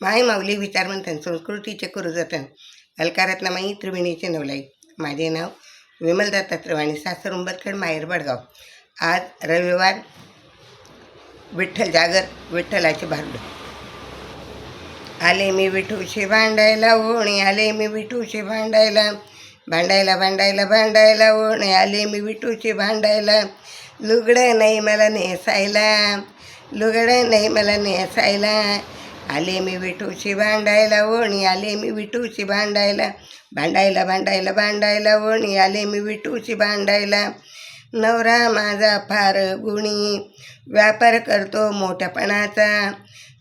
माय माऊली विचारमंथन संस्कृतीचे कुरुजतन अलकारत्नमाई त्रिवेणीचे नवलाई. माझे नाव विमल दत्तात्रय आणि सासर उंबरखेड माहेर बडगाव. आज रविवार, विठ्ठल जागर, विठ्ठलाचे भारुड. आले मी विठूशी भांडायला ओणी, आले मी विठूशी भांडायला, भांडायला भांडायला भांडायला ओणी, आले मी विठूशी भांडायला. लुगडं नाही मला नेसायला, लुगडं नाही मला नेसायला, आले मी विठूशी भांडायला ओणी, आले मी विठूशी भांडायला, भांडायला भांडायला भांडायला ओणी, आले मी विठूशी भांडायला. नवरा माझा फार गुणी, व्यापार करतो मोठ्यापणाचा,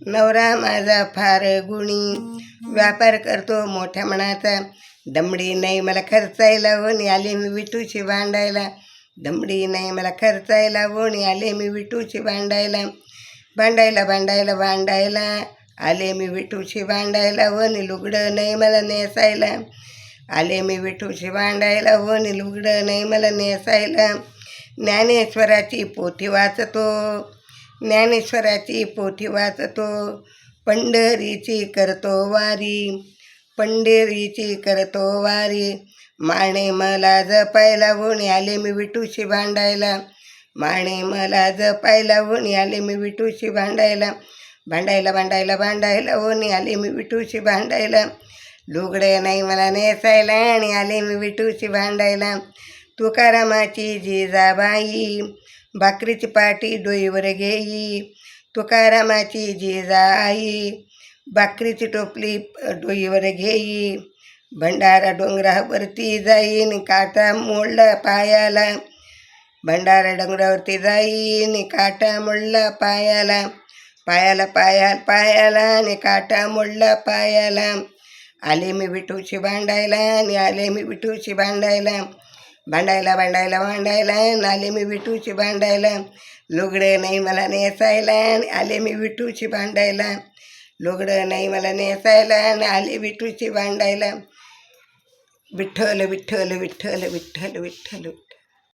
नवरा माझा फार गुणी, व्यापार करतो मोठ्या मनाचा. दमडी नाही मला खर्चायला ओणी, आले मी विठूशी भांडायला, दमडी नाही मला खर्चायला ओणी, आले मी विठूशी भांडायला, भांडायला भांडायला भांडायला, आले मी विठूशी भांडायला ओणी. लुगडं नाही मला नेसायला, आले मी विठूशी भांडायला ओणी, लुगडं नाही मला नेसायला. ज्ञानेश्वराची पोथी वाचतो, ज्ञानेश्वराची पोथी वाचतो, पंढरीची करतो वारी, पंढरीची करतो वारी. माणे मला जपायला ओणी, आले मी विठूशी भांडायला, माणे मला जपायला ओणी, आले मी विठूशी भांडायला, भांडायला भांडायला भांडायला ओणी, आले मी विठूशी भांडायला. लुगडे नाही मला नेसायला आणि आले मी विठूशी भांडायला. तुकारामाची जिजाबाई, भाकरीची पाटी डोईवर घेई, तुकारामाची जिजाई, भाकरीची टोपली डोईवर घेई. भंडारा डोंगरावरती जाईन, काटा मोडला पायाला, भंडारा डोंगरावरती जाईन, काटा मोडला पायाला, पायाला पायाला पायाला आणि काटा मोडला पायाला. आले मी विठूशी भांडायला आणि आले मी विठूशी भांडायला, भांडायला भांडायला भांडायला, आले मी विठूशी भांडायला. लुगडे नाही मला नेसायला आणि आले मी विठूशी भांडायला, लुगडं नाही मला नेसायला आणि आले विठूशी भांडायला. विठ्ठल विठ्ठल विठ्ठल विठ्ठल विठ्ठल.